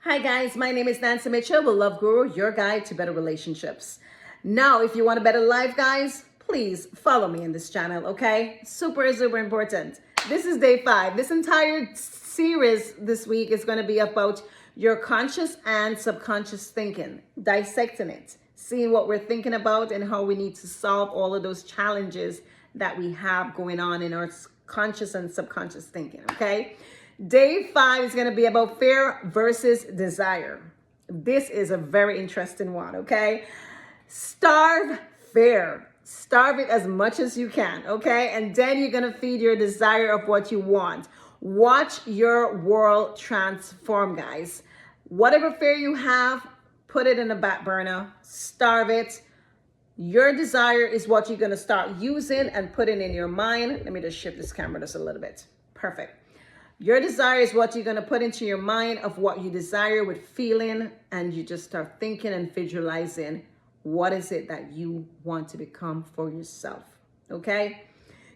Hi guys, my name is Nancy Mitchell, the Love Guru, your guide to better relationships. Now, if you want a better life, guys, please follow me in this channel, okay? Super important. This is day 5. This entire series this week is going to be about your conscious and subconscious thinking, dissecting it, seeing what we're thinking about and how we need to solve all of those challenges that we have going on in our conscious and subconscious thinking, okay? Day 5 is going to be about fear versus desire. This is a very interesting one, okay? Starve fear. Starve it as much as you can, okay? And then you're going to feed your desire of what you want. Watch your world transform, guys. Whatever fear you have, put it in the back burner. Starve it. Your desire is what you're going to start using and putting in your mind. Let me just shift this camera just a little bit. Perfect. Your desire is what you're going to put into your mind of what you desire with feeling, and you just start thinking and visualizing what is it that you want to become for yourself. Okay?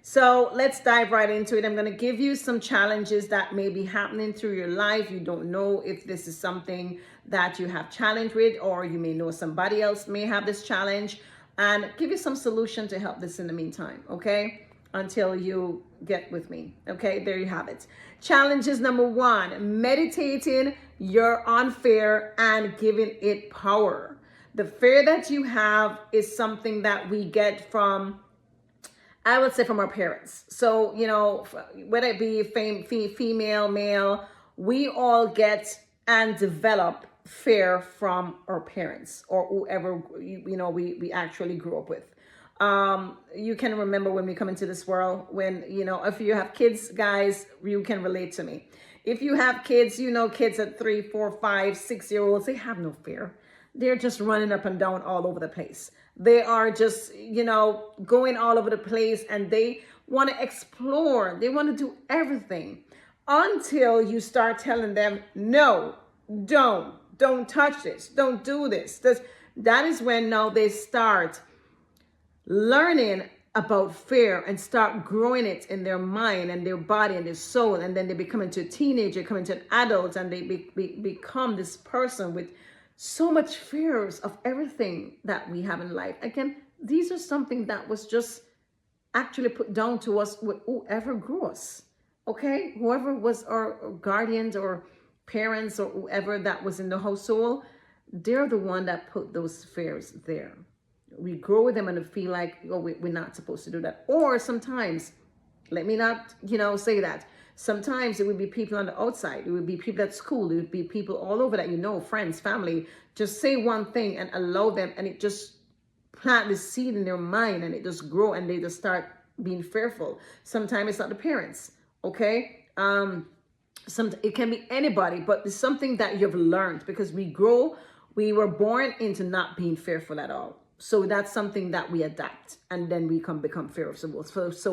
So let's dive right into it. I'm going to give you some challenges that may be happening through your life. You don't know if this is something that you have challenge with, or you may know somebody else may have this challenge, and give you some solution to help this in the meantime. Okay? Until you get with me. Okay, there you have it. Challenges number 1, meditating on fear and giving it power. The fear that you have is something that we get from, I would say, from our parents. So, you know, whether it be female, male, we all get and develop fear from our parents or whoever, we actually grew up with. You can remember when we come into this world, when, if you have kids, guys, you can relate to me. If you have kids, kids at 3, 4, 5, 6-year-olds, they have no fear. They're just running up and down all over the place. They are just, going all over the place, and they want to explore. They want to do everything until you start telling them, no, don't touch this. Don't do this. That is when now they start learning about fear and start growing it in their mind and their body and their soul, and then they become into a teenager, come into an adult, and they become this person with so much fears of everything that we have in life. Again, these are something that was just actually put down to us with whoever grew us, okay? Whoever was our guardians or parents or whoever that was in the household, they're the one that put those fears there. We grow with them and feel like, oh, we're not supposed to do that. Or sometimes, let me not, say that. Sometimes it would be people on the outside. It would be people at school. It would be people all over that friends, family. Just say one thing and allow them, and it just plant the seed in their mind, and it just grow, and they just start being fearful. Sometimes it's not the parents, okay? It can be anybody, but it's something that you've learned, because we were born into not being fearful at all. So that's something that we adapt, and then we can become fearful. So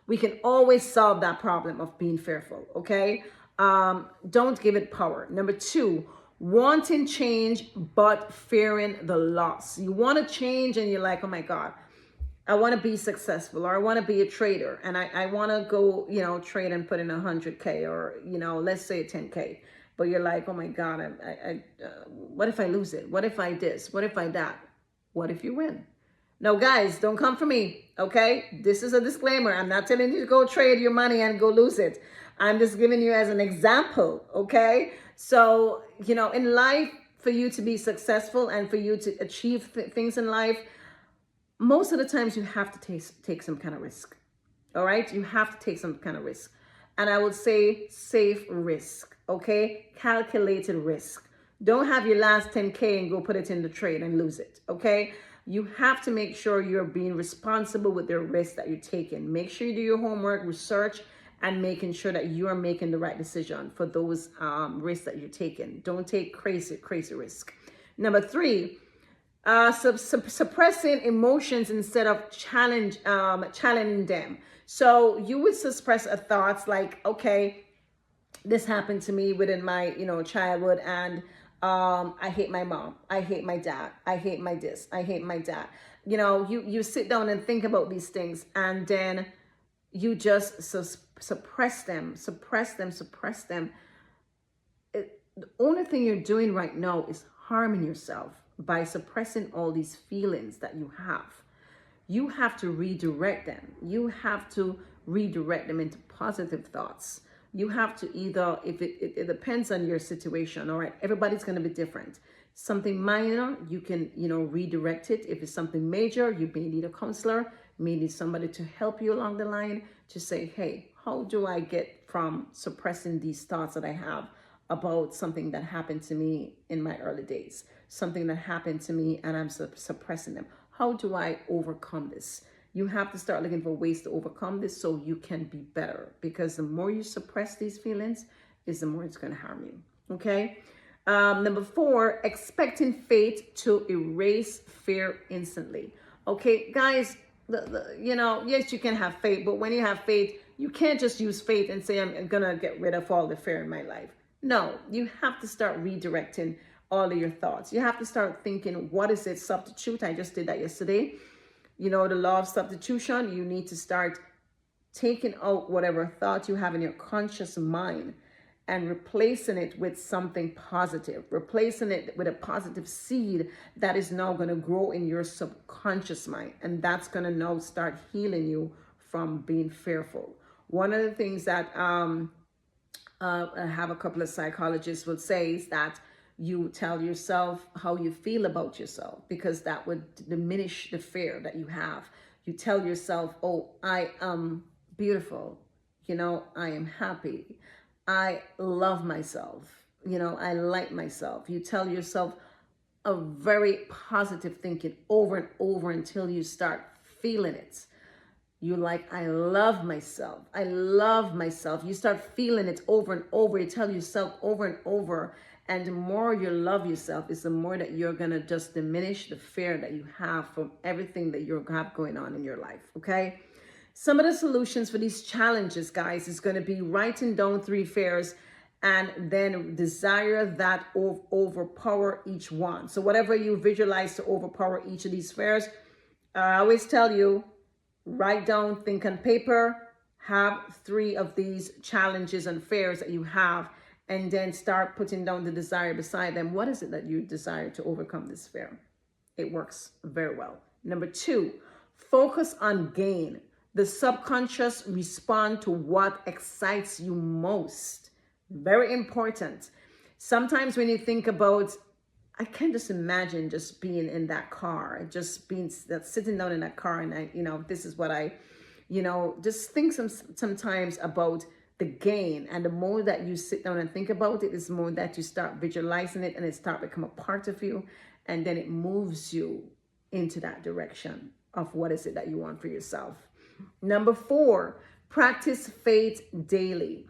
we can always solve that problem of being fearful, okay? Don't give it power. Number 2, wanting change but fearing the loss. You want to change and you're like, oh my God, I want to be successful, or I want to be a trader, and I want to go, trade and put in 100K, or, let's say 10K. But you're like, oh my God, what if I lose it? What if I this? What if I that? What if you win? No, guys, don't come for me, okay? This is a disclaimer. I'm not telling you to go trade your money and go lose it. I'm just giving you as an example, okay? So, in life, for you to be successful and for you to achieve things in life, most of the times you have to take some kind of risk, all right? You have to take some kind of risk. And I would say safe risk, okay? Calculated risk. Don't have your last 10K and go put it in the trade and lose it, okay? You have to make sure you're being responsible with the risk that you're taking. Make sure you do your homework, research, and making sure that you are making the right decision for those risks that you're taking. Don't take crazy risk. Number 3, suppressing emotions instead of challenging them. So you would suppress thoughts like, okay, this happened to me within my, childhood, and I hate my mom. I hate my dad. I hate my this. I hate my dad. You sit down and think about these things, and then you just suppress them. the only thing you're doing right now is harming yourself by suppressing all these feelings that you have. You have to redirect them. You have to redirect them into positive thoughts. You have to either, if it depends on your situation, all right, everybody's going to be different. Something minor, you can, redirect it. If it's something major, you may need a counselor, may need somebody to help you along the line to say, hey, how do I get from suppressing these thoughts that I have about something that happened to me in my early days, something that happened to me and I'm suppressing them. How do I overcome this? You have to start looking for ways to overcome this so you can be better, because the more you suppress these feelings is the more it's going to harm you. Okay. Number 4, expecting fate to erase fear instantly. Okay, guys, yes, you can have faith, but when you have faith, you can't just use faith and say, I'm going to get rid of all the fear in my life. No, you have to start redirecting all of your thoughts. You have to start thinking, what is it? Substitute. I just did that yesterday. The law of substitution. You need to start taking out whatever thought you have in your conscious mind and replacing it with something positive, replacing it with a positive seed that is now going to grow in your subconscious mind. And that's going to now start healing you from being fearful. One of the things that I have a couple of psychologists will say is that you tell yourself how you feel about yourself, because that would diminish the fear that you have. You tell yourself, oh, I am beautiful. I am happy. I love myself. I like myself. You tell yourself a very positive thinking over and over until you start feeling it. You like, I love myself. I love myself. You start feeling it over and over. You tell yourself over and over. And the more you love yourself is the more that you're going to just diminish the fear that you have from everything that you have going on in your life. Okay. Some of the solutions for these challenges, guys, is going to be writing down 3 fears and then desire that overpower each one. So whatever you visualize to overpower each of these fears, I always tell you, write down, think on paper, have 3 of these challenges and fears that you have, and then start putting down the desire beside them. What is it that you desire to overcome this fear? It works very well. Number 2, focus on gain. The subconscious respond to what excites you most. Very important. Sometimes when you think about, I can just imagine just being in that car, just being sitting down in that car, and this is what I, just think sometimes about the gain. And the more that you sit down and think about it, is more that you start visualizing it and it start become a part of you, and then it moves you into that direction of what is it that you want for yourself. Number 4, practice faith daily.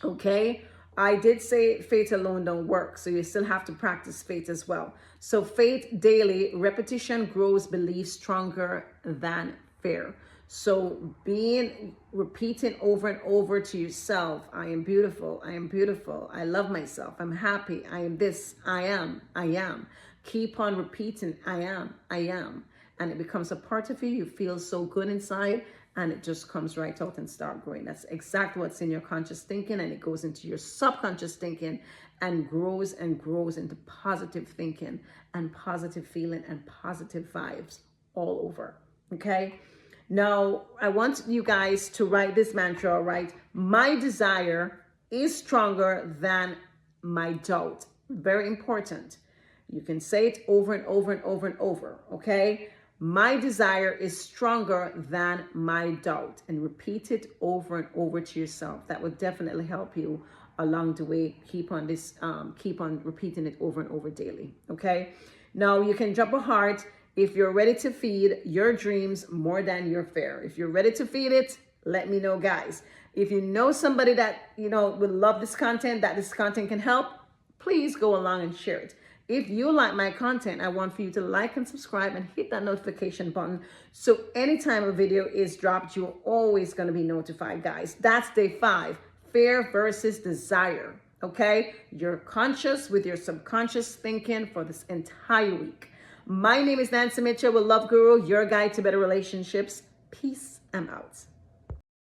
Okay, I did say faith alone don't work, so you still have to practice faith as well. So faith daily, repetition grows belief stronger than fear. So repeating over and over to yourself, I am beautiful, I am beautiful, I love myself, I'm happy, I am this, I am. Keep on repeating, I am. And it becomes a part of you. You feel so good inside, and it just comes right out and start growing. That's exactly what's in your conscious thinking, and it goes into your subconscious thinking and grows into positive thinking and positive feeling and positive vibes all over. Okay. Now, I want you guys to write this mantra, right? My desire is stronger than my doubt. Very important. You can say it over and over and over and over, okay? My desire is stronger than my doubt. And repeat it over and over to yourself. That will definitely help you along the way. Keep on repeating it over and over daily, okay? Now, you can drop a heart if you're ready to feed your dreams more than your fear. If you're ready to feed it, let me know, guys. If you know somebody that, would love this content, that this content can help, please go along and share it. If you like my content, I want for you to like and subscribe and hit that notification button. So anytime a video is dropped, you're always going to be notified, guys. That's day 5, fear versus desire. Okay. You're conscious with your subconscious thinking for this entire week. My name is Nancy Mitchell with Love Guru, your guide to better relationships. Peace. I'm out.